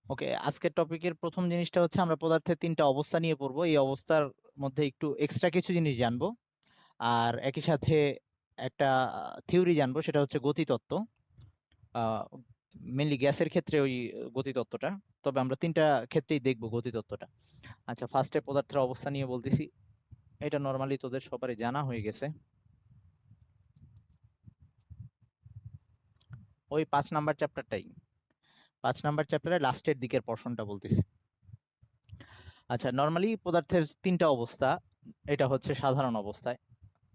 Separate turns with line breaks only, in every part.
ওকে, আজকের টপিকের প্রথম জিনিসটা হচ্ছে আমরা পদার্থের তিনটা অবস্থা নিয়ে পড়বো। এই অবস্থার মধ্যে একটু এক্সট্রা কিছু জিনিস জানবো, আর একই সাথে একটা থিওরি জানবো, সেটা হচ্ছে গতিতত্ত্ব। মেনলি গ্যাসের ক্ষেত্রে ওই গতিতত্ত্বটা, তবে আমরা তিনটা ক্ষেত্রেই দেখবো গতিতত্ত্বটা। আচ্ছা, ফার্স্টে পদার্থের অবস্থা নিয়ে বলতেছি। এটা নর্মালি তোদের সবারই জানা হয়ে গেছে, ওই 5 নাম্বার চ্যাপ্টারটাই, 5 নাম্বার চ্যাপ্টারের লাস্টের দিকের পোর্শনটা বলতেছি। আচ্ছা, নর্মালি পদার্থের তিনটা অবস্থা, এটা হচ্ছে সাধারণ অবস্থায়।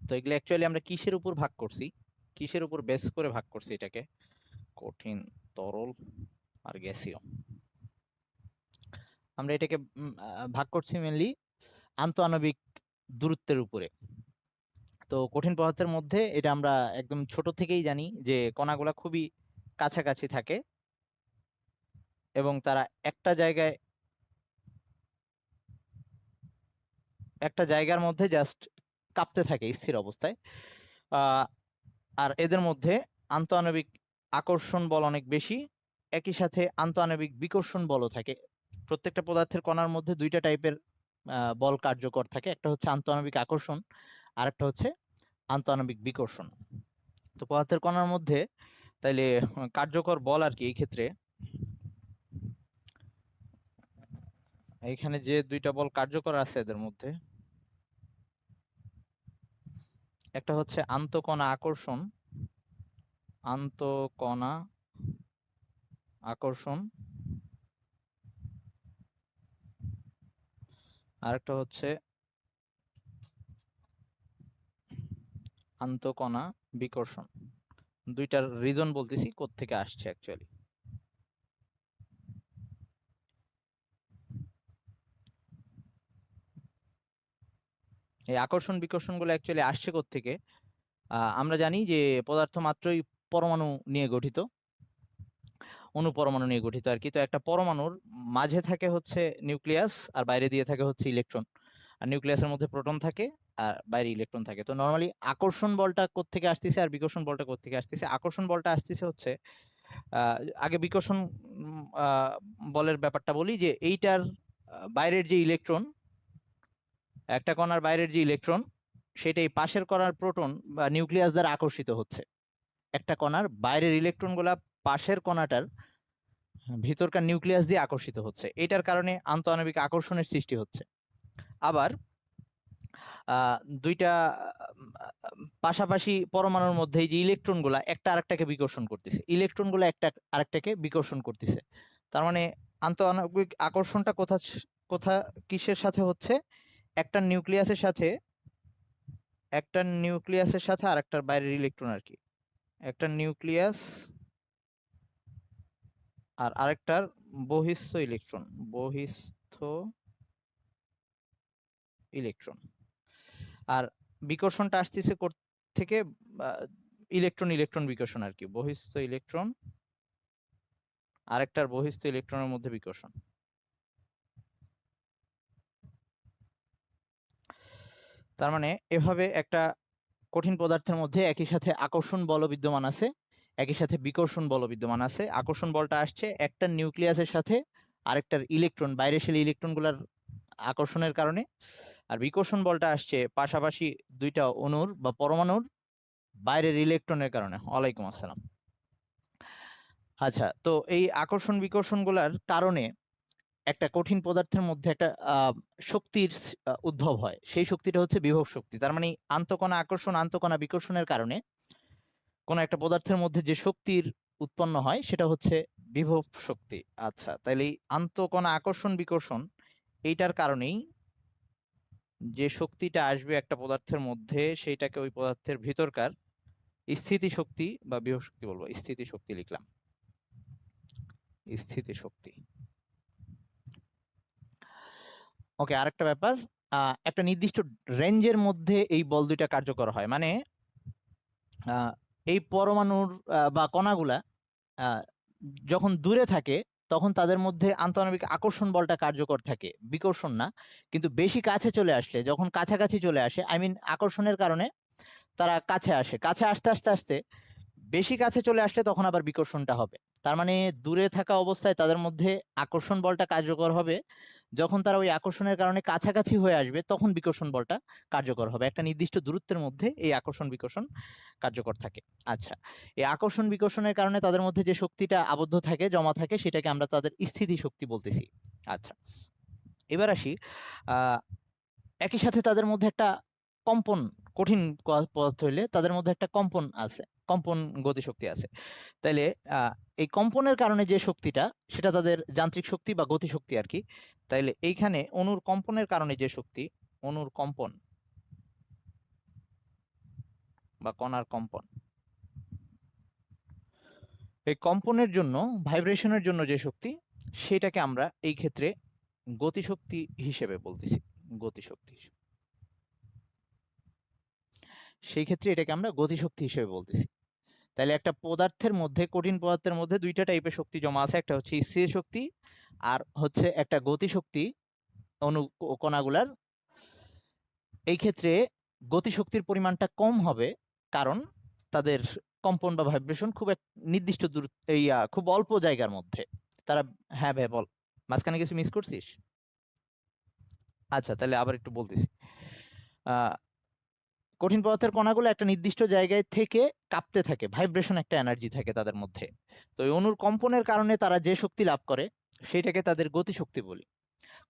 তো এগুলো অ্যাকচুয়ালি আমরা কিসের উপর ভাগ করছি, কিসের উপর বেস করে ভাগ করছি এটাকে? কঠিন, তরল আর গ্যাসীয়। আমরা এটাকে ভাগ করছি মেনলি আন্তঃআণবিক দূরত্বের উপরে। তো কঠিন পদার্থের মধ্যে এটা আমরা একদম ছোট থেকেই জানি যে কণাগুলা খুবই কাছাকাছি থাকে এবং তারা একটা জায়গার মধ্যে জাস্ট কাঁপতে থাকে স্থির অবস্থায়। আহ, আর এদের মধ্যে আন্তঃআণবিক আকর্ষণ বল অনেক বেশি, একই সাথে আন্তঃআণবিক বিকর্ষণ বলও থাকে। প্রত্যেকটা পদার্থের কণার মধ্যে দুইটা টাইপের বল কার্যকর থাকে, একটা হচ্ছে আন্তঃআণবিক আকর্ষণ, আর একটা হচ্ছে আন্তঃআণবিক বিকর্ষণ। তো পদার্থের কণার মধ্যে তাইলে কার্যকর বল আর কি, এই ক্ষেত্রে এইখানে যে দুইটা বল কার্যকর আছে এদের মধ্যে, একটা হচ্ছে আন্তঃকণা আকর্ষণ, আন্তঃকণা আকর্ষণ, আর একটা হচ্ছে আন্তঃকণা বিকর্ষণ। দুইটার রিজন বলতেছি কোত্থেকে আসছে অ্যাকচুয়ালি। এই আকর্ষণ বিকর্ষণ গুলো অ্যাকচুয়ালি আসছে কোত্থেকে? আমরা জানি যে পদার্থ মাত্রই পরমাণু নিয়ে গঠিত, অনুপরমাণু নিয়ে গঠিত আর কি। তো একটা পরমাণুর মাঝে থাকে হচ্ছে নিউক্লিয়াস, আর বাইরে দিয়ে থাকে হচ্ছে ইলেকট্রন। আর নিউক্লিয়াসের মধ্যে প্রোটন থাকে, আর বাইরে ইলেকট্রন থাকে। তো নর্মালি আকর্ষণ বলটা কোত্থেকে আসতেছে আর বিকর্ষণ বলটা কোত্থেকে আসতেছে? আকর্ষণ বলটা আসতেছে হচ্ছে আহ, আগে বিকর্ষণ বলের ব্যাপারটা বলি, যে এইটার বাইরের যে ইলেকট্রন, একটা কণার বাইরের যে ইলেকট্রন, সেটাই পাশের কণার প্রোটন বা নিউক্লিয়াস দ্বারা আকর্ষিত হচ্ছে। একটা কণার বাইরের ইলেকট্রনগুলা পাশের কণাটার ভিতরকার নিউক্লিয়াস দিয়ে আকর্ষিত হচ্ছে, এটার কারণে আন্তঃআণবিক আকর্ষণের সৃষ্টি হচ্ছে। আবার দুইটা পাশাপাশি পরমাণুর মধ্যে এই যে ইলেকট্রনগুলা একটা আরেকটাকে বিকর্ষণ করতেছে, ইলেকট্রনগুলো একটা আরেকটাকে বিকর্ষণ করতেছে। তার মানে আন্তঃআণবিক আকর্ষণটা কোথা কোথা কিসের সাথে হচ্ছে? একটা নিউক্লিয়াসের সাথে, একটা নিউক্লিয়াসের সাথে আরেকটার বাইরের ইলেকট্রন আর কি। একটা নিউক্লিয়াস আর আরেকটার বহিস্থ ইলেকট্রন, বহিস্থ ইলেকট্রন। আর বিকর্ষণটা আসতেছে থেকে ইলেকট্রন ইলেকট্রন বিকর্ষণ আর কি, বহিস্থ ইলেকট্রন আরেকটার বহিস্থ ইলেকট্রনের মধ্যে বিকর্ষণ। তার মানে এভাবে একটা কঠিন পদার্থের মধ্যে একই সাথে আকর্ষণ বল বিদ্যমান আছে, একই সাথে বিকর্ষণ বল বিদ্যমান আছে। আকর্ষণ বলটা আসছে একটা নিউক্লিয়াসের সাথে আরেকটার ইলেকট্রন, বাইরেশীল ইলেকট্রনগুলোর আকর্ষণের কারণে। আর বিকর্ষণ বলটা আসছে পাশাপাশি দুইটা অণুর বা পরমাণুর বাইরের ইলেকট্রনের কারণে। ওয়ালাইকুম আসসালাম। আচ্ছা, তো এই আকর্ষণ বিকর্ষণ গুলার কারণে একটা কঠিন পদার্থের মধ্যে একটা শক্তির উদ্ভব হয়। সেই শক্তিটা হচ্ছে বিভব শক্তি। তার মানে আন্তঃকণা আকর্ষণ আন্তঃকণা বিকর্ষণের কারণে কোন একটা পদার্থের মধ্যে যে শক্তির উৎপন্ন হয় সেটা হচ্ছে বিভব শক্তি। আচ্ছা, তাহলে এই আন্তঃকণা আকর্ষণ বিকর্ষণ এইটার কারণেই যে শক্তিটা আসবে একটা পদার্থের মধ্যে, সেইটাকে ওই পদার্থের ভিতরকার স্থিতি শক্তি বা বিভব শক্তি বলবো। স্থিতি শক্তি লিখলাম, স্থিতি শক্তি। ওকে, আরেকটা ব্যাপার, একটা নির্দিষ্ট রেঞ্জের মধ্যে এই বল দুইটা কার্যকর হয়। মানে এই পরমাণুর বা কণাগুলা আহ, যখন দূরে থাকে তখন তাদের মধ্যে আন্তঃআণবিক আকর্ষণ বলটা কার্যকর থাকে, বিকর্ষণ না। কিন্তু বেশি কাছে চলে আসলে, যখন কাছাকাছি চলে আসে, আই মিন আকর্ষণের কারণে তারা কাছে আসে, কাছে আসতে আসতে আসতে বেশি কাছে চলে আসলে তখন আবার বিকর্ষণটা হবে। তার মানে দূরে থাকা অবস্থায় তাদের মধ্যে আকর্ষণ বলটা কার্যকর হবে, যখন তারা ওই আকর্ষণের কারণে কাছাকাছি হয়ে আসবে তখন বিকর্ষণ বলটা কার্যকর হবে। একটা নির্দিষ্ট দূরত্বের মধ্যে এই আকর্ষণ বিকর্ষণ কার্যকর থাকে। আচ্ছা, এই আকর্ষণ বিকর্ষণের কারণে তাদের মধ্যে যে শক্তিটা আবদ্ধ থাকে, জমা থাকে, সেটাকে আমরা তাদের স্থিতি শক্তি বলতেছি। আচ্ছা, এবার আসি, একই সাথে তাদের মধ্যে একটা কম্পন, কঠিন পদার্থ হইলে তাদের মধ্যে একটা কম্পন আছে, কম্পন গতিশক্তি আছে। তাইলে এই কম্পনের কারণে যে শক্তিটা, সেটা তাদের যান্ত্রিক শক্তি বা গতিশক্তি আর কি। তাইলে এইখানে অণুর কম্পনের কারণে যে শক্তি, অণুর কম্পন বা কণার কম্পন, এই কম্পনের জন্য, ভাইব্রেশনের জন্য যে শক্তি, সেটাকে আমরা এই ক্ষেত্রে গতিশক্তি হিসেবে বলতেছি। গতিশক্তি, সেই ক্ষেত্রে এটাকে আমরা গতিশক্তি হিসেবে বলতেছি। তাহলে একটা পদার্থের মধ্যে, কঠিন পদার্থের মধ্যে দুইটা টাইপের শক্তি জমা আছে, একটা হচ্ছে স্থির শক্তি আর হচ্ছে একটা গতিশক্তি অণু কণাগুলার। এই ক্ষেত্রে গতিশক্তির পরিমাণটা কম হবে, কারণ তাদের কম্পন বা ভাইব্রেশন খুব এক নির্দিষ্ট খুব অল্প জায়গার মধ্যে তারা। হ্যাঁ ভাই বল, মাঝখানে কিছু মিস করছিস? আচ্ছা, তাহলে আবার একটু বলতেছি। আহ কঠিন পদার্থের কণাগুলো একটা নির্দিষ্ট জায়গায় থেকে কাঁপতে থাকে, ভাইব্রেশন একটা এনার্জি থাকে তাদের মধ্যে। তো এই অণুর কম্পনের কারণে তারা যে শক্তি লাভ করে সেটাকে তাদের গতিশক্তি বলি।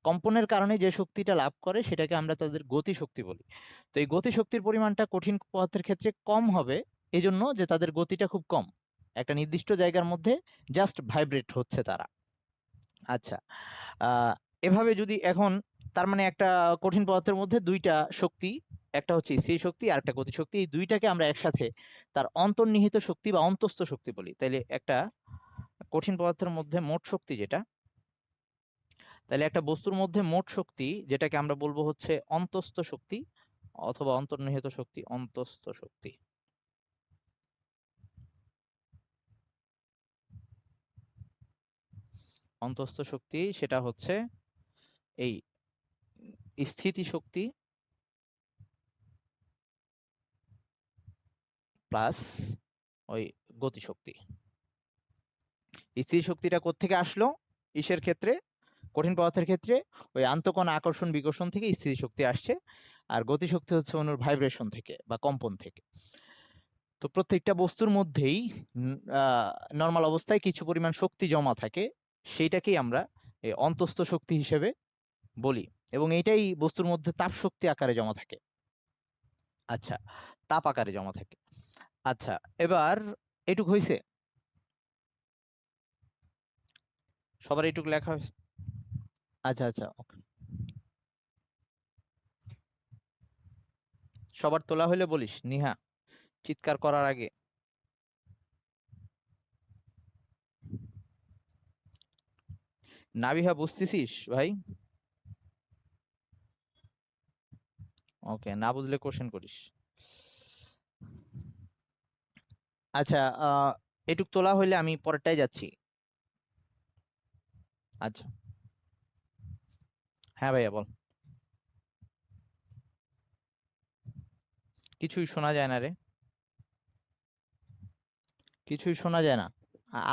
কম্পনের কারণে যে শক্তিটা লাভ করে সেটাকে আমরা তাদের গতিশক্তি বলি। তো এই গতিশক্তির পরিমাণটা কঠিন পদার্থের ক্ষেত্রে কম হবে, এজন্য যে তাদের গতিটা খুব কম, একটা নির্দিষ্ট জায়গার মধ্যে জাস্ট ভাইব্রেট হচ্ছে তারা। আচ্ছা, এভাবে যদি এখন, তার মানে একটা কঠিন পদার্থের মধ্যে দুইটা শক্তি, একটা হচ্ছে স্থির শক্তি আর একটা গতিশক্তি, এই দুইটাকে আমরা একসাথে তার অন্তর্নিহিত শক্তি বা অন্তস্থ শক্তি বলি। তাইলে একটা কঠিন পদার্থের মধ্যে মোট শক্তি যেটা, তাহলে একটা বস্তুর মধ্যে মোট শক্তি যেটাকে আমরা বলবো হচ্ছে অন্তস্থ শক্তি অথবা অন্তর্নিহিত শক্তি, অন্তস্থ শক্তি। অন্তস্থ শক্তি সেটা হচ্ছে এই স্থিতি শক্তি প্লাস ওই গতিশক্তি। স্থির শক্তিটা কোত্থেকে আসলো ইসের ক্ষেত্রে, কঠিন পদার্থের ক্ষেত্রে ওই আন্তঃকণা আকর্ষণ বিকর্ষণ থেকে স্থিতি শক্তি আসছে, আর গতিশক্তি হচ্ছে অণুর ভাইব্রেশন থেকে বা কম্পন থেকে। তো প্রত্যেকটা বস্তুর মধ্যেই নর্মাল অবস্থায় কিছু পরিমাণ শক্তি জমা থাকে, সেইটাকেই আমরা এই অন্তস্থ শক্তি হিসেবে বলি, এবং এইটাই বস্তুর মধ্যে তাপ শক্তি আকারে জমা থাকে। আচ্ছা, তাপ আকারে জমা থাকে। আচ্ছা, এবার এটুক হয়েছে, সবার এইটুক লেখা হয়েছে? আচ্ছা আচ্ছা, ওকে। সবার তোলা হইলে বলিস, নিহা, চিৎকার করার আগে। নাবিহা বুঝতেছিস ভাই? ওকে, না বুঝলে কোশ্চেন করিস। আচ্ছা, এটুক তোলা হইলে আমি পরেরটাই যাচ্ছি। আচ্ছা, হ্যাঁ ভাইয়া বল। কিছুই শোনা যায় না রে, কিছুই শোনা যায় না।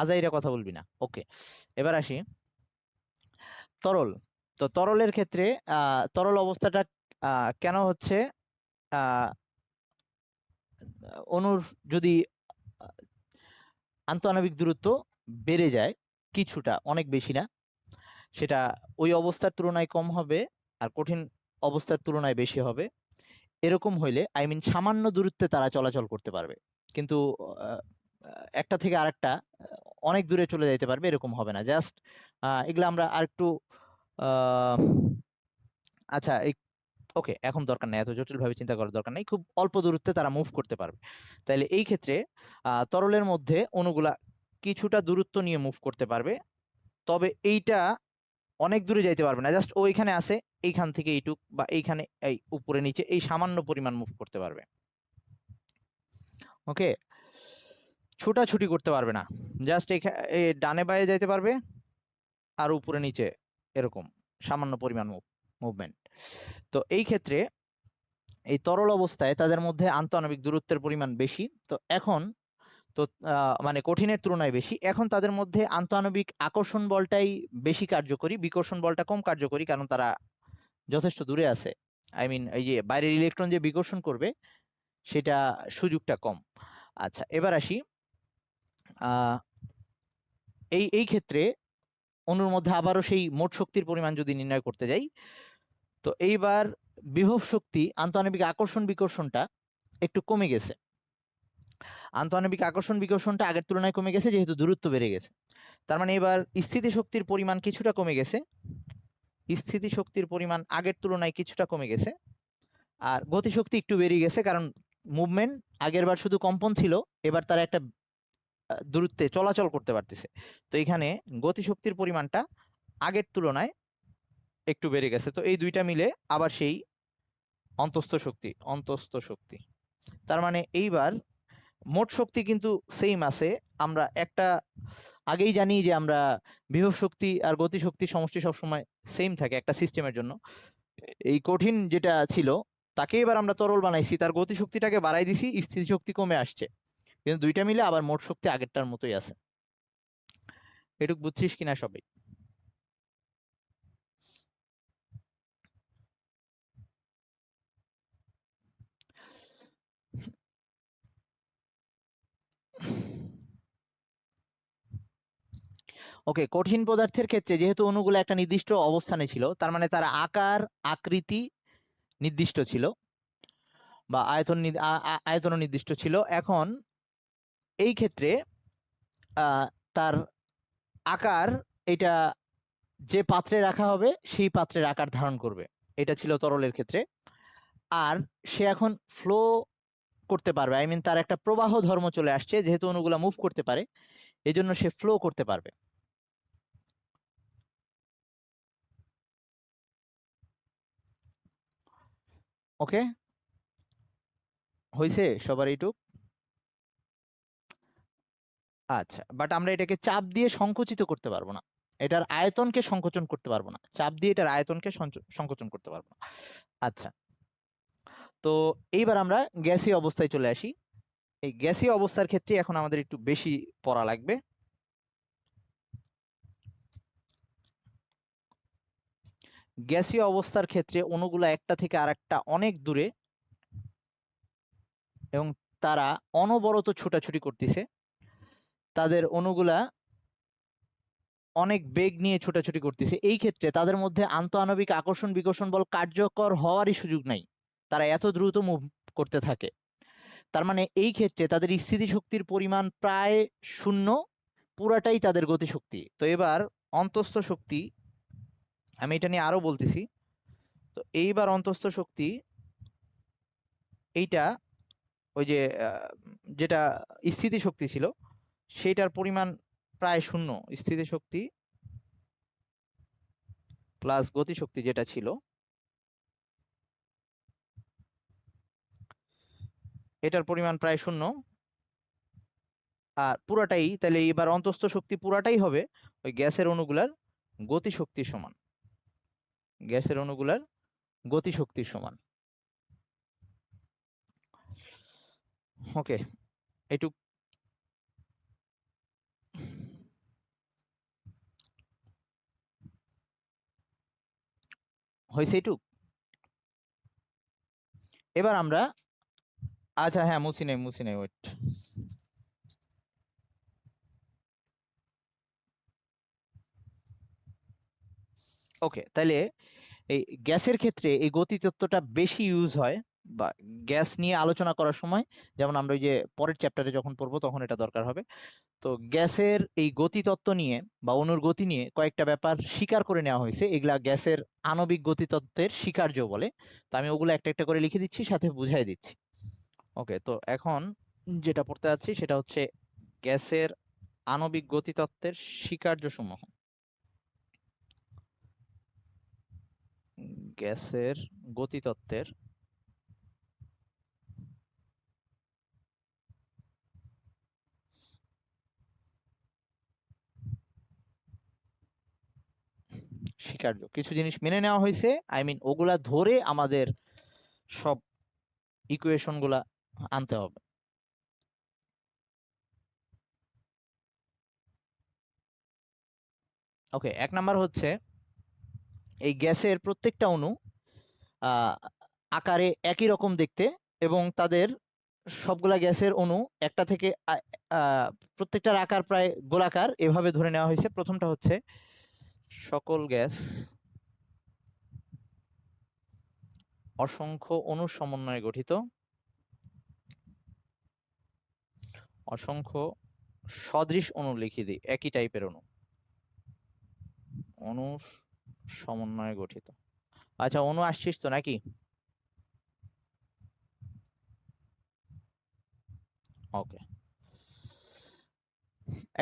আজাইরা কথা বলবি না। ওকে, এবার আসি তরল। তো তরলের ক্ষেত্রে তরল অবস্থাটা কেন হচ্ছে, আহ, অণুর যদি আন্তঃআণবিক দূরত্ব বেড়ে যায় কিছুটা, অনেক বেশি না, সেটা ওই অবস্থার তুলনায় কম হবে আর কঠিন অবস্থার তুলনায় বেশি হবে, এরকম হইলে আই মিন সামান্য দূরত্বে তারা চলাচল করতে পারবে, কিন্তু আহ, একটা থেকে আরেকটা অনেক দূরে চলে যেতে পারবে এরকম হবে না। জাস্ট এগুলো আমরা আরেকটু আহ, আচ্ছা এই, ওকে, এখন দরকার নেই, এত জটিলভাবে চিন্তা করার দরকার নেই, খুব অল্প দূরত্বে তারা মুভ করতে পারবে। তাইলে এই ক্ষেত্রে তরলের মধ্যে অণুগুলা কিছুটা দূরত্ব নিয়ে মুভ করতে পারবে, তবে এইটা অনেক দূরে যাইতে পারবে না, জাস্ট ওইখানে আছে, এইখান থেকে এইটুক বা এইখানে এই উপরে নিচে এই সামান্য পরিমাণ মুভ করতে পারবে। ওকে, ছুটাছুটি করতে পারবে না, জাস্ট এই ডানে বায়ে যাইতে পারবে আর উপরে নিচে এরকম সামান্য পরিমাণ মুভমেন্ট। তো এই ক্ষেত্রে এই তরল অবস্থায় তাদের মধ্যে আন্তঃআণবিক দূরত্বের পরিমাণ বেশি। তো এখন তো মানে কঠিনের তুলনায় বেশি। এখন তাদের মধ্যে আন্তঃআণবিক আকর্ষণ বলটাই বেশি কার্যকরী, বিকর্ষণ বলটা কম কার্যকরী, কারণ তারা যথেষ্ট দূরে আছে। আই মিন এই যে বাইরের ইলেকট্রন যে বিকর্ষণ করবে সেটা সুযোগটা কম। আচ্ছা, এবার আসি এই ক্ষেত্রে অণুর মধ্যে আবারও সেই মোট শক্তির পরিমাণ যদি নির্ণয় করতে যাই, তো এইবার বিভব শক্তি আন্তঃআণবিক আকর্ষণ বিকর্ষণটা একটু কমে গেছে। আন্তঃআণবিক আকর্ষণ বিকর্ষণটা আগের তুলনায় কমে গেছে যেহেতু দূরত্ব বেড়ে গেছে। তার মানে এবার স্থিতি শক্তির পরিমাণ কিছুটা কমে গেছে, স্থিতি শক্তির পরিমাণ আগের তুলনায় কিছুটা কমে গেছে। আর গতিশক্তি একটু বেড়ে গেছে, কারণ মুভমেন্ট আগের বার শুধু কম্পন ছিল, এবার তারা একটা দূরত্বে চলাচল করতে পারতেছে। তো এখানে গতিশক্তির পরিমাণটা আগের তুলনায় একটু বেড়ে গেছে। তো এই দুইটা মিলে আবার সেই অন্তস্থ শক্তি। তার মানে এইবার মোট শক্তি কিন্তু সেম আছে। আমরা একটা আগেই জানি যে আমরা বিভব শক্তি আর গতি শক্তির সমষ্টি সবসময় সেম থাকে একটা সিস্টেমের জন্য। এই কঠিন যেটা ছিল তাকে এবার আমরা তরল বানাইছি, তার গতি শক্তিটাকে বাড়াই দিছি, স্থিতি শক্তি কমে আসছে, কিন্তু দুইটা মিলে আবার মোট শক্তি আগেরটার মতোই আছে। এটুক বুঝছিস কিনা সবাই? ওকে, কঠিন পদার্থের ক্ষেত্রে যেহেতু অণুগুলো একটা নির্দিষ্ট অবস্থানে ছিল, তার মানে তার আকার আকৃতি নির্দিষ্ট ছিল বা আয়তনও নির্দিষ্ট ছিল। এখন এই ক্ষেত্রে তার আকার, এটা যে পাত্রে রাখা হবে সেই পাত্রের আকার ধারণ করবে, এটা ছিল তরলের ক্ষেত্রে। আর সে এখন ফ্লো করতে পারবে, আই মিন তার একটা প্রবাহ ধর্ম চলে আসছে, যেহেতু অণুগুলা মুভ করতে পারে এই জন্য সে ফ্লো করতে পারবে। ওকে, হয়েছে সবার এইটুক? আচ্ছা, বাট আমরা এটাকে চাপ দিয়ে সংকুচিত করতে পারবো না, এটার আয়তনকে সংকোচন করতে পারবো না, চাপ দিয়ে এটার আয়তনকে সংকোচন করতে পারবো না। আচ্ছা, তো এইবার আমরা গ্যাসীয় অবস্থায় চলে আসি। এই গ্যাসীয় অবস্থার ক্ষেত্রে এখন আমাদের একটু বেশি পড়া লাগবে। গ্যাসীয় অবস্থার ক্ষেত্রে অণুগুলা একটা থেকে আরেকটা অনেক দূরে এবং তারা অনবরত ছোটাছুটি করতেছে, তাদের অণুগুলা অনেক বেগ নিয়ে ছোটাছুটি করতেছে। এই ক্ষেত্রে তাদের মধ্যে আন্তঃআণবিক আকর্ষণ বিকর্ষণ বল কার্যকর হওয়ারই সুযোগ নাই, তারা এত দ্রুত মুভ করতে থাকে। তার মানে এই ক্ষেত্রে তাদের স্থিতিশক্তির পরিমাণ প্রায় শূন্য, পুরাটাই তাদের গতিশক্তি। তো এবার অন্তস্থ শক্তি, আমি এটা নিয়ে আরো বলতেছি। তো এইবার অন্তস্থ শক্তি এইটা ওই যে যেটা স্থিতিশক্তি ছিল সেইটার পরিমাণ প্রায় শূন্য, স্থিতিশক্তি প্লাস গতিশক্তি যেটা ছিল এটার পরিমাণ প্রায় শূন্য। আর পুরাটাই তাহলে এবার অন্তস্থ শক্তি পুরাটাই হবে ওই গ্যাসের অণুগুলার গতিশক্তির সমান, গ্যাসের অণুগুলার গতিশক্তির সমান। ওকে, এটুক হয়েছে এটুক। এবার আমরা, আচ্ছা হ্যাঁ, মুছি নেই ওয়েট। ওকে, তাহলে এই গ্যাসের ক্ষেত্রে এই গতি তত্ত্বটা বেশি ইউজ হয়, বা গ্যাস নিয়ে আলোচনা করার সময়, যেমন আমরা ওই যে পরের চ্যাপ্টারে যখন পড়বো তখন এটা দরকার হবে। তো গ্যাসের এই গতি তত্ত্ব নিয়ে বা অণুর গতি নিয়ে কয়েকটা ব্যাপার স্বীকার করে নেওয়া হয়েছে, এগুলা গ্যাসের আণবিক গতিতত্ত্বের স্বীকার্য বলে। তো আমি ওগুলো একটা একটা করে লিখে দিচ্ছি, সাথে বুঝাই দিচ্ছি। ওকে, তো এখন যেটা পড়তে যাচ্ছি সেটা হচ্ছে গ্যাসের আণবিক গতিতত্ত্বের স্বীকার্য সমূহ। গ্যাসের গতিতত্ত্বের স্বীকার্য কিছু জিনিস মেনে নেওয়া হয়েছে, আই মিন ওগুলা ধরে আমাদের সব ইকুয়েশন গুলা আনতে হবে। ওকে, 1 নাম্বার হচ্ছে এই গ্যাসের প্রত্যেকটা অণু আহ, আকারে একই রকম দেখতে, এবং তাদের সবগুলা গ্যাসের অণু একটা থেকে আহ, প্রত্যেকটার আকার প্রায় গোলাকার এভাবে ধরে নেওয়া হয়েছে। প্রথমটা হচ্ছে সকল গ্যাস অসংখ্য অণুর সমন্বয়ে গঠিত, অসংখ্য সদৃশ অণু লিখে দিই, একই টাইপের অণু, অণুর সমন্বয়ে গঠিত। আচ্ছা, অণু আসছিস তো নাকি? ওকে,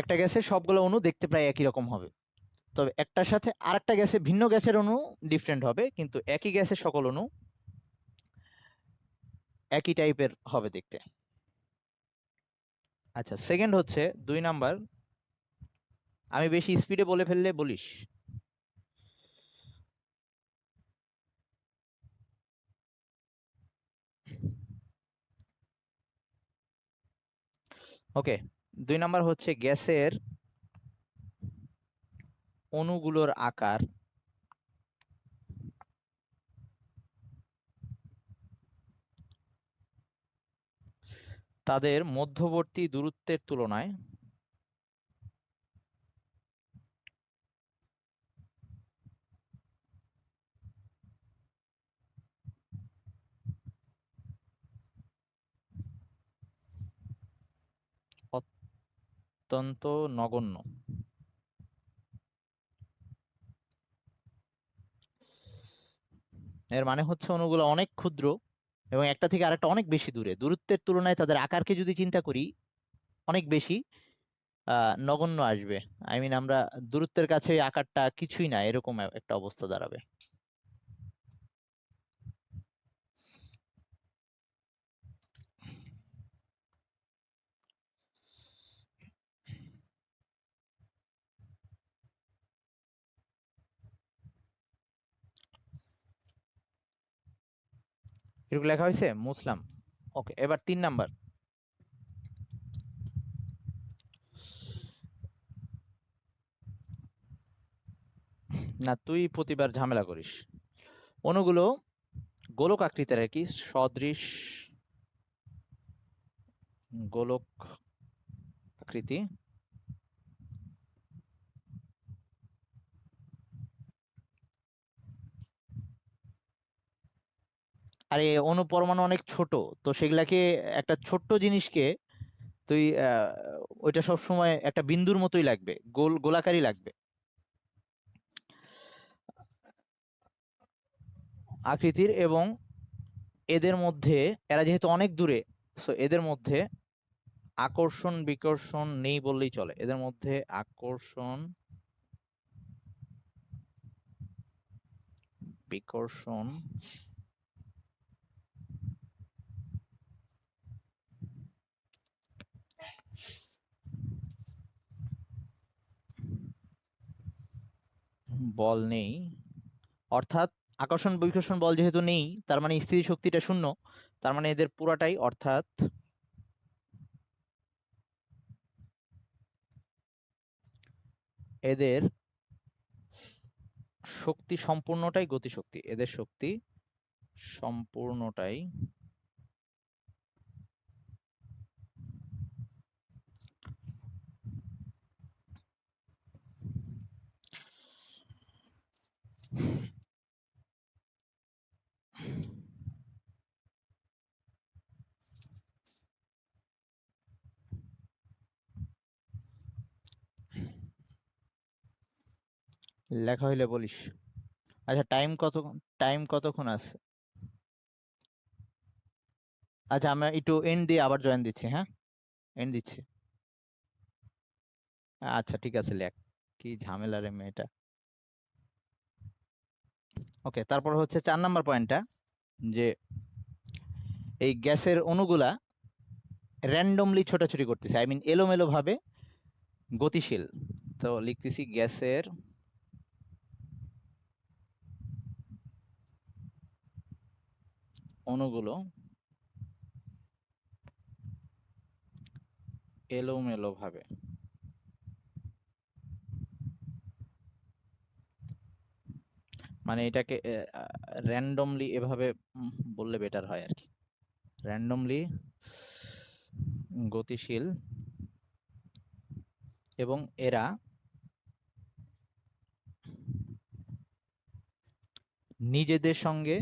একটা গ্যাসের সবগুলো অণু দেখতে প্রায় একই রকম হবে, তবে একটার সাথে আরেকটা গ্যাসে ভিন্ন গ্যাসের অণু ডিফারেন্ট হবে, কিন্তু একই গ্যাসের সকল অণু একই টাইপের হবে দেখতে। আচ্ছা, সেকেন্ড হচ্ছে 2 নাম্বার, আমি বেশি স্পিডে বলে ফেললে বলিস। ওকে, 2 নাম্বার হচ্ছে গ্যাসের অণুগুলোর আকার তাদের মধ্যবর্তী দূরত্বের তুলনায় অত্যন্ত নগণ্য। এর মানে হচ্ছে অণুগুলো অনেক ক্ষুদ্র এবং একটা থেকে আরেকটা অনেক বেশি দূরে, দূরত্বের তুলনায় তাদের আকারকে যদি চিন্তা করি অনেক বেশি নগণ্য আসবে। আই মিন আমরা দূরত্বের কাছে ওই আকারটা কিছুই না, এরকম একটা অবস্থা দাঁড়াবে। এরকম লেখা হয়েছে, মুসলাম। ওকে, এবার 3 নাম্বার। না, তুই প্রতিবার ঝামেলা করিস। অণুগুলো গোলক আকৃতির আর কি, সদৃশ গোলক আকৃতি, আর এই অণু পরমাণু অনেক ছোট, তো সেগুলাকে একটা ছোট্ট জিনিসকে তুই ওইটা সব সময় একটা বিন্দুর মতোই লাগবে, গোলাকারই লাগবে আকৃতির, এবং এদের মধ্যে এরা যেহেতু অনেক দূরে, সো এদের মধ্যে আকর্ষণ বিকর্ষণ নেই বললেই চলে। এদের মধ্যে আকর্ষণ বিকর্ষণ বল নেই, অর্থাৎ আকর্ষণ বিকর্ষণ বল যেহেতু নেই, তার মানে স্থিতি শক্তিটা শূন্য, তার মানে এদের পুরাটাই, অর্থাৎ এদের শক্তি সম্পূর্ণটাই গতিশক্তি, এদের শক্তি সম্পূর্ণটাই লেখা হইলে বলিস। আচ্ছা, টাইম কতক্ষণ আছে? আচ্ছা, আমরা একটু এন্ড দিয়ে আবার জয়েন দিচ্ছি, হ্যাঁ, এন্ড দিচ্ছি। আচ্ছা ঠিক আছে, লেখ। কি ঝামেলা রে মেয়েটা। ওকে, তারপর হচ্ছে 4 নাম্বার পয়েন্টটা, যে এই গ্যাসের অণুগুলা র্যান্ডমলি ছোটাছুটি করতেছে, আই মিন এলোমেলো ভাবে গতিশীল। তো লিখতেছি গ্যাসের অণুগুলো এলোমেলো ভাবে মানে এটাকে র্যান্ডমলি এভাবে বললে বেটার হয় আর কি। র্যান্ডমলি গতিশীল এবং এরা নিজেদের সঙ্গে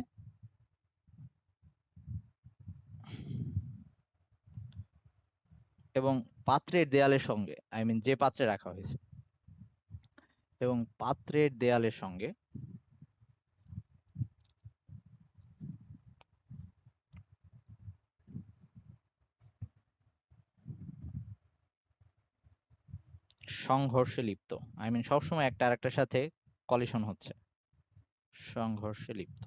এবং পাত্রের দেয়ালের সঙ্গে, আই মিন যে পাত্রে রাখা হয়েছে, এবং পাত্রের দেয়ালের সঙ্গে সংঘর্ষে লিপ্ত, আই মিন সবসময় একটা আরেকটার সাথে কলিশন হচ্ছে, সংঘর্ষে লিপ্ত।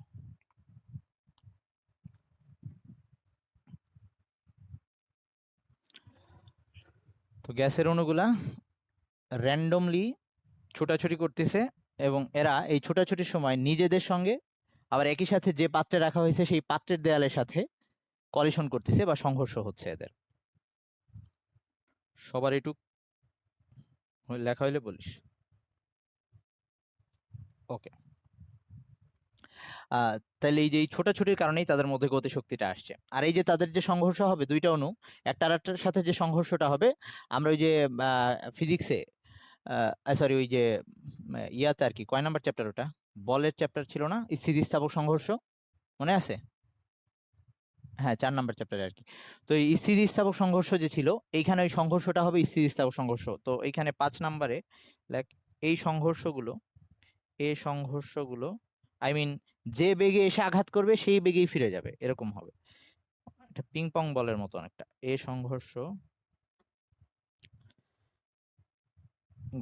তো গ্যাসের অণুগুলা র্যান্ডমলি ছোটাছুটি করতেছে এবং এরা এই ছোটাছুটির সময় নিজেদের সঙ্গে আবার একই সাথে যে পাত্রে রাখা হয়েছে সেই পাত্রের দেয়ালের সাথে কলিশন করতেছে বা সংঘর্ষ হচ্ছে এদের। সবার একটু লেখা হইলে বলিস। ওকে, তাহলে এই যে এই ছোটাছুটির কারণেই তাদের মধ্যে গতিশক্তিটা আসছে। আর এই যে তাদের যে সংঘর্ষ হবে দুইটা অণু একটা আরেকটার সাথে যে সংঘর্ষটা হবে, আমরা ওই যে ফিজিক্সে সরি ওই যে ইয়াতে আর কি, কয় নাম্বার চ্যাপ্টার ওটা, বলের চ্যাপ্টার ছিল না, স্থিতিস্থাপক সংঘর্ষ, মনে আছে? হ্যাঁ, 4 নাম্বার চ্যাপ্টারে আর কি। তো এই স্থিতিস্থাপক সংঘর্ষ যে ছিল, এইখানে ওই সংঘর্ষটা হবে স্থিতিস্থাপক সংঘর্ষ। তো এইখানে 5 নাম্বারে লাইক এই সংঘর্ষগুলো, আই মিন যে বেগে এসে আঘাত করবে সেই বেগেই ফিরে যাবে, এরকম হবে। এটা পিং পং বলের মতো অনেকটা। এই সংঘর্ষ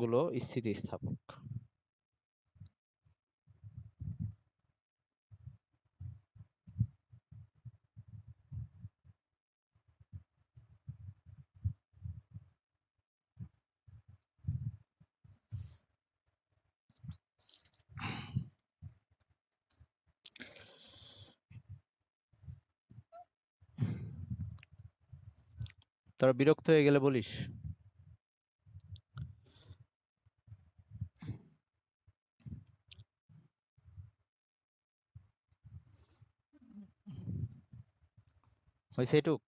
গুলো স্থিতিস্থাপক। তোরা বিরক্ত হয়ে গেলে বলিস। হয়েছে এটুক?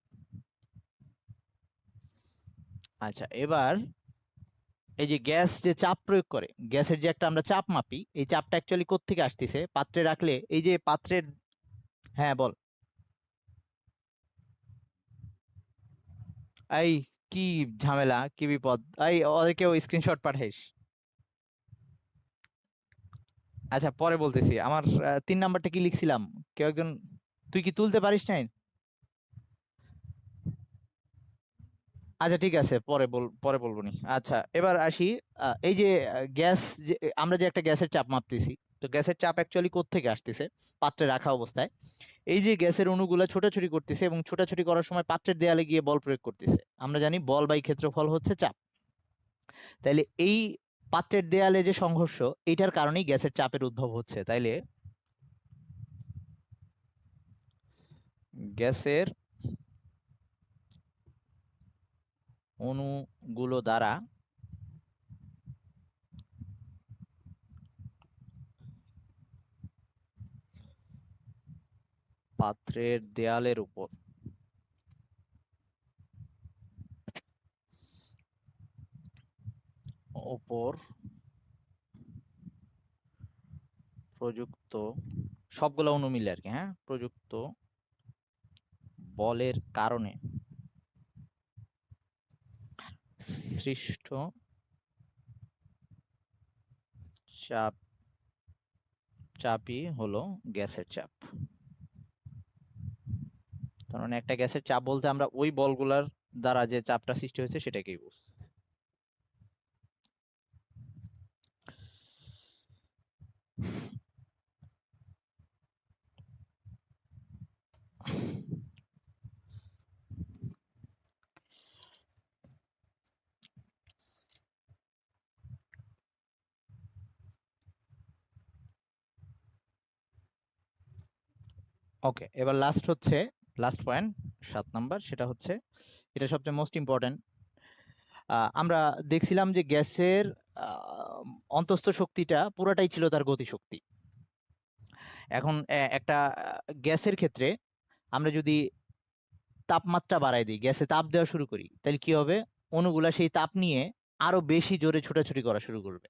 আচ্ছা, এবার এই যে গ্যাস যে চাপ প্রয়োগ করে, গ্যাসের যে একটা আমরা চাপ মাপি, এই চাপটা অ্যাকচুয়ালি কোত্থেকে আসতেছে? পাত্রে রাখলে এই যে পাত্রের, হ্যাঁ বল। এই কি ঝামেলা, কি বিপদ, এই ওদেরকেও স্ক্রিনশট পাঠাইস। আচ্ছা পরে বলতেছি, আমার 3 নাম্বারটা কি লিখছিলাম, কেউ একজন, তুই কি তুলতে পারিস নাই? আচ্ছা ঠিক আছে, পরে বলবো নি। আচ্ছা এবার আসি, এই যে গ্যাস, যে আমরা যে একটা গ্যাসের চাপ মাপতেছি, তো গ্যাসের চাপ অ্যাকচুয়ালি কোত্থেকে আসতেছে? পাত্রে রাখা অবস্থায় এই যে গ্যাসের অণুগুলো ছোটাছুটি করতেছে এবং ছোটাছুটি করার সময় পাত্রের দেয়ালে গিয়ে বল প্রয়োগ করতেছে। আমরা জানি বল বাই ক্ষেত্রফল হচ্ছে চাপ। তাইলে এই পাত্রের দেয়ালে যে সংঘর্ষ, এইটার কারণেই গ্যাসের চাপের উদ্ভব হচ্ছে। তাইলে গ্যাসের অণুগুলো দ্বারা পাত্রের দেয়ালের উপর প্রযুক্ত, সবগুলো অণু মিলে আর কি, হ্যাঁ, প্রযুক্ত বলের কারণে সৃষ্ট চাপ, চাপই হলো গ্যাসের চাপ। তার মানে একটা গ্যাসের চাপ বলতে আমরা ওই বলগুলার দ্বারা যে চাপটা সৃষ্টি হয়েছে সেটাকেই বুঝছি। ওকে, এবার লাস্ট পয়েন্ট 7 নাম্বার, সেটা হচ্ছে, এটা সবচেয়ে মোস্ট ইম্পর্টেন্ট। আমরা দেখছিলাম যে গ্যাসের অন্তস্থ শক্তিটা পুরাটাই ছিল তার গতিশক্তি। এখন একটা গ্যাসের ক্ষেত্রে আমরা যদি তাপমাত্রা বাড়াই দিই, গ্যাসে তাপ দেওয়া শুরু করি, তাহলে কি হবে? অণুগুলা সেই তাপ নিয়ে আরো বেশি জোরে ছোটাছুটি করা শুরু করবে।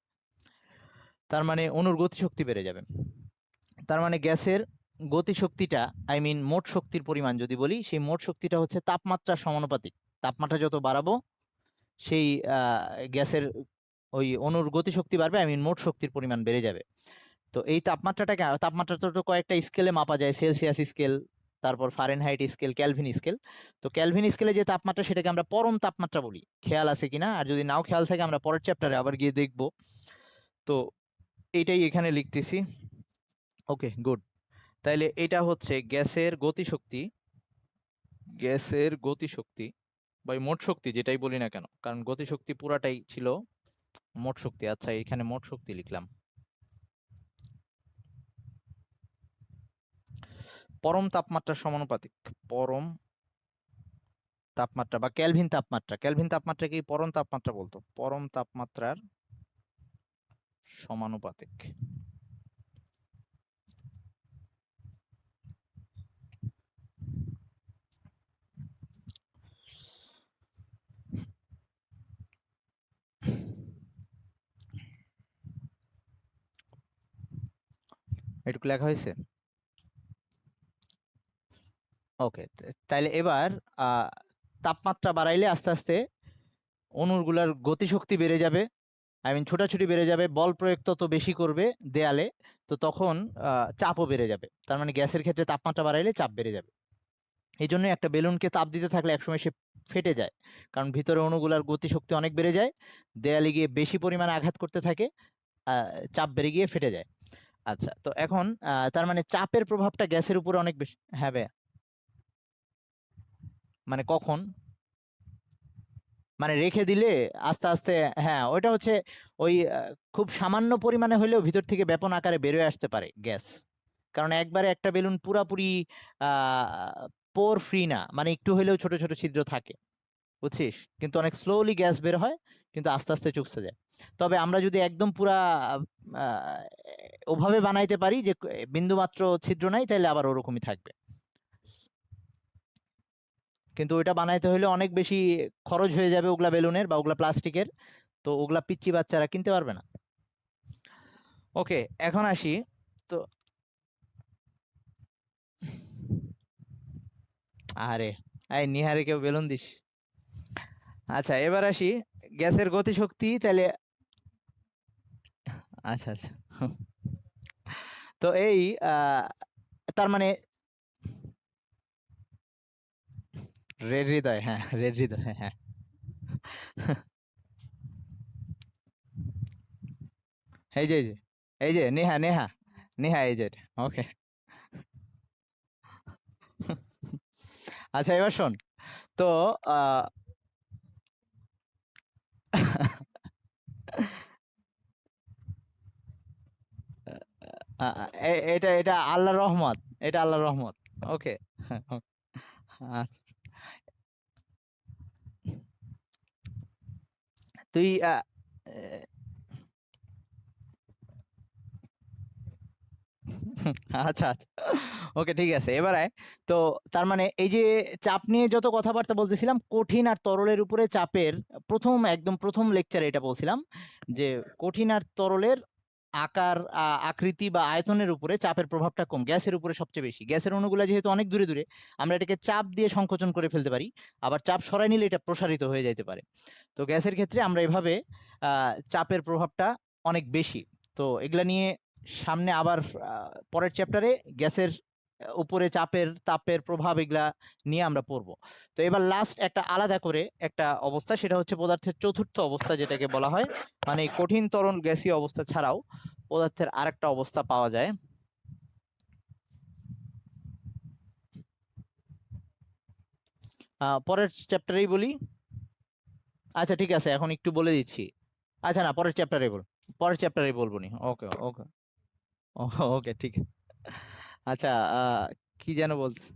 তার মানে অণুর গতিশক্তি বেড়ে যাবে। তার মানে গ্যাসের গতিশক্তিটা, আই মিন মোট শক্তির পরিমাণ যদি বলি, সেই মোট শক্তিটা হচ্ছে তাপমাত্রার সমানুপাতিক। তাপমাত্রা যত বাড়াবো সেই গ্যাসের ওই অণুর গতিশক্তি বাড়বে, আই মিন মোট শক্তির পরিমাণ বেড়ে যাবে। তো এই তাপমাত্রা তো কয়েকটা স্কেলে মাপা যায়, সেলসিয়াস স্কেল, তারপর ফারেনহাইট স্কেল, ক্যালভিন স্কেল। তো ক্যালভিন স্কেলে যে তাপমাত্রা সেটাকে আমরা পরম তাপমাত্রা বলি, খেয়াল আছে কিনা? আর যদি নাও খেয়াল থাকে আমরা পরের চ্যাপ্টারে আবার গিয়ে দেখব। তো এইটাই এখানে লিখতেছি। ওকে, গুড। তাইলে এটা হচ্ছে গ্যাসের গতিশক্তি বা মোট শক্তি, যেটাই বলি না কেন, কারণ গতিশক্তি পুরাটাই ছিল মোট শক্তি। আচ্ছা, এখানে মোট শক্তি লিখলাম। পরম তাপমাত্রার সমানুপাতিক, পরম তাপমাত্রা বা ক্যালভিন তাপমাত্রা। ক্যালভিন তাপমাত্রাকে পরম তাপমাত্রা বলতো, পরম তাপমাত্রার সমানুপাতিক। এটুকু লেখা হয়েছে? ওকে, তাইলে এবার তাপমাত্রা বাড়াইলে আস্তে আস্তে অণুগুলার গতিশক্তি বেড়ে যাবে, আই মিন ছোটাছুটি বেড়ে যাবে, বল প্রয়োগ তত বেশি করবে দেয়ালে, তো তখন চাপও বেড়ে যাবে। তার মানে গ্যাসের ক্ষেত্রে তাপমাত্রা বাড়াইলে চাপ বেড়ে যাবে। এই জন্য একটা বেলুনকে তাপ দিতে থাকলে একসময় সে ফেটে যায়, কারণ ভিতরে অণুগুলার গতিশক্তি অনেক বেড়ে যায়, দেয়ালে গিয়ে বেশি পরিমাণে আঘাত করতে থাকে, চাপ বেড়ে গিয়ে ফেটে যায়। আচ্ছা, তো এখন তার মানে চাপের প্রভাবটা গ্যাসের উপরে অনেক বেশি। হ্যাঁ ভাইয়া, মানে কখন? মানে রেখে দিলে আস্তে আস্তে, হ্যাঁ ওইটা হচ্ছে ওই খুব সামান্য পরিমাণে হলেও ভিতর থেকে ব্যাপন আকারে বেরোয় আসতে পারে গ্যাস। কারণ একবারে একটা বেলুন পুরাপুরি পোর ফ্রি না, মানে একটু হলেও ছোট ছোট ছিদ্র থাকে, বুঝছিস? কিন্তু অনেক স্লোলি গ্যাস বের হয়, কিন্তু আস্তে আস্তে চুপসে যায়। তবে আমরা যদি একদম পুরা আহ, ওভাবে বানাইতে পারি যে বিন্দুমাত্র ছিদ্র নাই, তাহলে আবার ওরকমই থাকবে। কিন্তু ওইটা বানাইতে হলে অনেক বেশি খরচ হয়ে যাবে ওগুলা বেলুনের বা ওগুলা প্লাস্টিকের, তো ওগুলা পিচ্চি বাচ্চারা কিনতে পারবে না। ওকে, এখন আসি। তো আরে, এই নিহারে কেউ বেলুন দিস? আচ্ছা, এবার আসি গ্যাসের গতিশক্তি তাহলে। আচ্ছা আচ্ছা, তো এই তার মানে রেড হৃদয়, হ্যাঁ রেড হৃদয়, হ্যাঁ হ্যাঁ। এই যে এই যে নেহা নেহা নেহা, এই যে ওকে। আচ্ছা, এবার শোন। তো আহ, এটা এটা আল্লাহর রহমত, এটা আল্লাহর রহমত। ওকে। আচ্ছা, তুই আচ্ছা আচ্ছা, ওকে ঠিক আছে, এবার আয়। তো তার মানে এই যে চাপ নিয়ে যত কথাবার্তা বলতেছিলাম, কঠিন আর তরলের উপরে চাপের একদম প্রথম লেকচারে এটা বলছিলাম যে কঠিন আর তরলের আকার, আকৃতি বা আয়তনের উপরে চাপের প্রভাবটা কম, গ্যাসের উপরে সবচেয়ে বেশি। গ্যাসের অণুগুলো যেহেতু অনেক দূরে দূরে, আমরা এটাকে চাপ দিয়ে সংকোচন করে ফেলতে পারি, আবার চাপ সরাই নিলে এটা প্রসারিত হয়ে যেতে পারে। তো গ্যাসের ক্ষেত্রে আমরা এভাবে চাপের প্রভাবটা অনেক বেশি। তো এগুলা নিয়ে সামনে আবার পরের চ্যাপ্টারে গ্যাসের উপরে তাপের প্রভাব এগুলা নিয়ে আমরা পড়বো। তো এবার লাস্ট একটা আলাদা করে একটা অবস্থা, সেটা হচ্ছে পদার্থের চতুর্থ অবস্থা, যেটাকে বলা হয়, মানে কঠিন তরল গ্যাসীয় অবস্থা ছাড়াও পদার্থের আরেকটা অবস্থা পাওয়া যায়। পরের চ্যাপ্টারেই বলি। আচ্ছা ঠিক আছে, এখন একটু বলে দিচ্ছি। আচ্ছা না, পরের চ্যাপ্টারে বলবো নি। ওকে ওকে, ওকে ঠিক। আচ্ছা, কি যেন বলছে?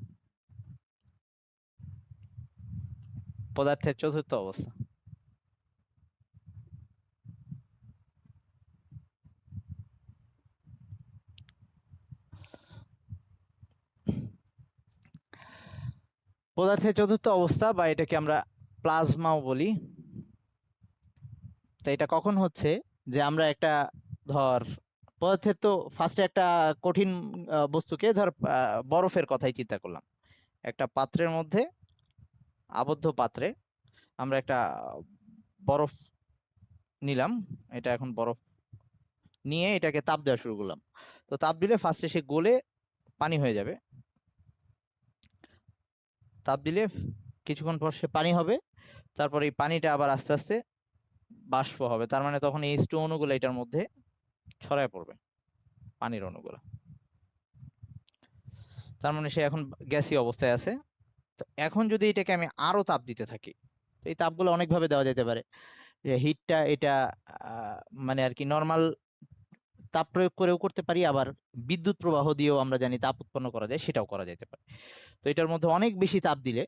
পদার্থের চতুর্থ অবস্থা। পদার্থের চতুর্থ অবস্থা বা এটাকে আমরা প্লাজমাও বলি। তো এটা কখন হচ্ছে, যে আমরা একটা ধর পদার্থের তো ফার্স্টে একটা কঠিন বস্তুকে ধর বরফের কথাই চিন্তা করলাম। একটা পাত্রের মধ্যে, আবদ্ধ পাত্রে আমরা একটা বরফ নিলাম, এটা এখন বরফ নিয়ে এটাকে তাপ দেওয়া শুরু করলাম। তো তাপ দিলে ফার্স্টে সে গলে পানি হয়ে যাবে, তাপ দিলে কিছুক্ষণ পর সে পানি হবে, তারপর এই পানিটা আবার আস্তে আস্তে বাষ্প হবে, তার মানে তখন এই H2 অণুগুলো এটার মধ্যে ছড়ায় পড়বে, পানির অণুগুলো। তার মানে সে এখন গ্যাসীয় অবস্থায় আছে। তো এখন যদি এটাকে আমি আরো তাপ দিতে থাকি, তো এই তাপগুলো অনেকভাবে দেওয়া যেতে পারে। যে হিটটা এটা মানে আর কি নর্মাল তাপ প্রয়োগ করেও করতে পারি, আবার বিদ্যুৎ প্রবাহ দিয়েও আমরা জানি তাপ উৎপন্ন করা যায়, সেটাও করা যেতে পারে। তো এটার মধ্যে অনেক বেশি তাপ দিলে,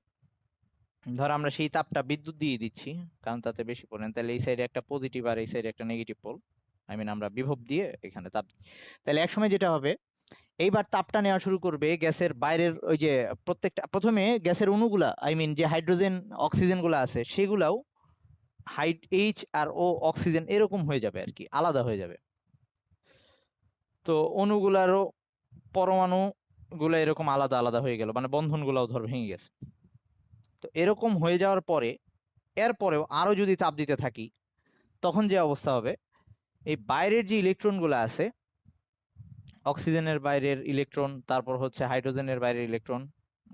ধর আমরা সেই তাপটা বিদ্যুৎ দিয়ে দিচ্ছি, কারণ তাতে বেশি পরিমাণ, তাহলে এই সাইডে একটা পজিটিভ আর এই সাইডে একটা নেগেটিভ পোল, আমরা বিভব দিয়ে এখানে তাপ, তাহলে একসময় যেটা হবে, এইবার তাপটা নেওয়া শুরু করবে গ্যাসের বাইরের ওই যে প্রত্যেকটা, প্রথমে গ্যাসের অণুগুলা যে হাইড্রোজেন অক্সিজেন গুলা আছে সেগুলাও এইচ আর ও অক্সিজেন এরকম হয়ে যাবে আর কি, আলাদা হয়ে যাবে। তো অণুগুলারও পরমাণু গুলো এরকম আলাদা আলাদা হয়ে গেল, মানে বন্ধন গুলাও ধর ভেঙে গেছে। তো এরকম হয়ে যাওয়ার পরে, এরপরেও আরো যদি তাপ দিতে থাকি, তখন যে অবস্থা হবে, এই বাইরের যে ইলেকট্রন গুলো আছে, অক্সিজেনের বাইরের ইলেকট্রন, তারপর হচ্ছে হাইড্রোজেনের বাইরের ইলেকট্রন,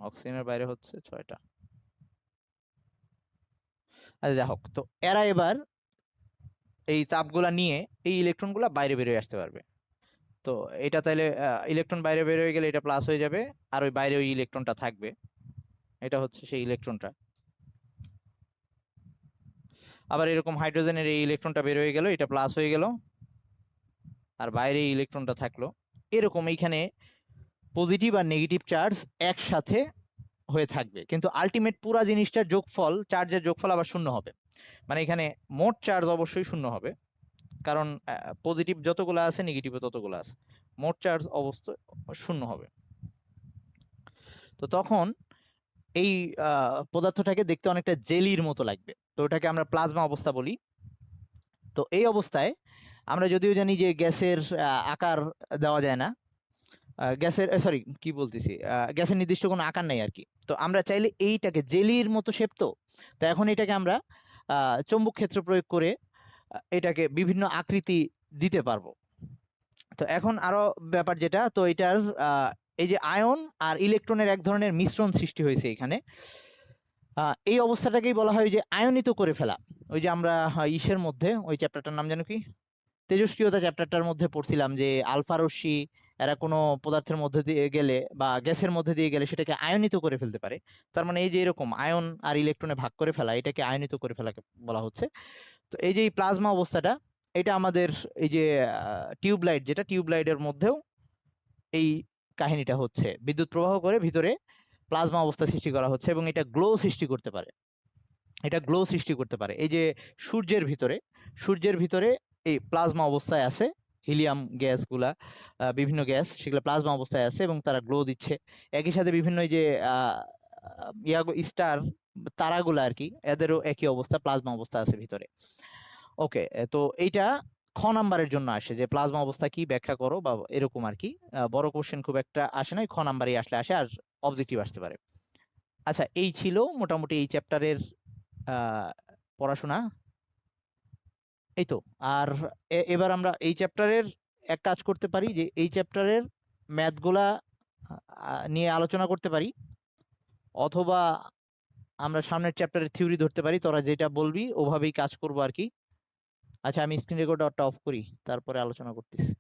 অক্সিজেনের বাইরে হচ্ছে 6টা, আচ্ছা যা হোক, তো এরা এবার এই তাপগুলা নিয়ে এই ইলেকট্রনগুলা বাইরে বেরিয়ে আসতে পারবে। তো এটা তাহলে ইলেকট্রন বাইরে বের হয়ে গেলে এটা প্লাস হয়ে যাবে, আর ওই বাইরে ওই ইলেকট্রনটা থাকবে, এটা হচ্ছে সেই ইলেকট্রনটা। আবার এরকম হাইড্রোজেনের এই ইলেকট্রনটা বের হয়ে গেল, এটা প্লাস হয়ে গেল, আর বাইরে এই ইলেকট্রনটা থাকলো। এরকম এইখানে পজিটিভ আর নেগেটিভ চার্জ একসাথে হয়ে থাকবে, কিন্তু আলটিমেট পুরা জিনিসটার যোগফল, চার্জের যোগফল আবার শূন্য হবে। মানে এখানে মোট চার্জ অবশ্যই শূন্য হবে, কারণ পজিটিভ যতগুলো আছে নেগেটিভ ততগুলো আছে, মোট চার্জ অবস্থা শূন্য হবে। তো তখন এই পদার্থটাকে দেখতে অনেকটা জেলির মতো লাগবে, তো ওটাকে আমরা প্লাজমা অবস্থা বলি। তো এই অবস্থায় আমরা যদিও জানি যে গ্যাসের আকার দেওয়া যায় না, গ্যাসের সরি কি বলতেছি, গ্যাসের নির্দিষ্ট কোনো আকার নেই আর কি। তো আমরা চাইলে এইটাকে জেলির মতো শেপ, তো এখন এটাকে আমরা চৌম্বক ক্ষেত্র প্রয়োগ করে এটাকে বিভিন্ন আকৃতি দিতে পারবো। তো এখন আরো ব্যাপার যেটা, তো এটার এই যে আয়ন আর ইলেকট্রনের এক ধরনের মিশ্রণ সৃষ্টি হয়েছে এখানে, এই অবস্থাটাকেই বলা হয় যে আয়নিত করে ফেলা। ওই যে আমরা ইসের মধ্যে ওই চ্যাপ্টারটার নাম জানো কি, তেজস্ক্রিয়তা চ্যাপ্টারটার মধ্যে পড়ছিলাম যে আলফা রশ্মি এরা কোনো পদার্থের মধ্যে দিয়ে গেলে বা গ্যাসের মধ্যে দিয়ে গেলে সেটাকে আয়নিত করে ফেলতে পারে। তার মানে এই যে এরকম আয়ন আর ইলেকট্রনে ভাগ করে ফেলা, এটাকে আয়নিত করে ফেলাকে বলা হচ্ছে। তো এই যে এই প্লাজমা অবস্থাটা, এটা আমাদের এই যে টিউবলাইট, যেটা টিউবলাইটের মধ্যেও এই কাহিনীটা হচ্ছে, বিদ্যুৎ প্রবাহ করে ভিতরে প্লাজমা অবস্থা সৃষ্টি করা হচ্ছে, এবং এটা গ্লো সৃষ্টি করতে পারে, এটা গ্লো সৃষ্টি করতে পারে। এই যে সূর্যের ভিতরে এই প্লাজমা অবস্থায় আছে, হিলিয়াম গ্যাসগুলা, বিভিন্ন গ্যাস সেগুলো প্লাজমা অবস্থায় আছে এবং তারা গ্লো দিচ্ছে। একই সাথে বিভিন্ন এই যে স্টার, তারাগুলা আর কি, এদেরও একই অবস্থা, প্লাজমা অবস্থা আছে ভিতরে। ওকে, তো এইটা খ নাম্বারের জন্য আসে যে প্লাজমা অবস্থা কি ব্যাখ্যা করো বা এরকম আর কি। বড় কোশ্চেন খুব একটা আসে না, খ নাম্বারই আসে, আর অবজেক্টিভ আসতে পারে। আচ্ছা, এই ছিল মোটামুটি এই চ্যাপ্টারের পড়াশোনা। এই তো। আর এবার আমরা এই চ্যাপ্টারের এক কাজ করতে পারি, যে এই চ্যাপ্টারের ম্যাথগুলা নিয়ে আলোচনা করতে পারি, অথবা আমরা সামনের চ্যাপ্টারের থিওরি ধরতে পারি, তোরা যেটা বলবি ওভাবেই কাজ করবো আর কি। আচ্ছা, আমি স্ক্রিন রেকর্ডারটা অফ করি, তারপরে আলোচনা করতেছি।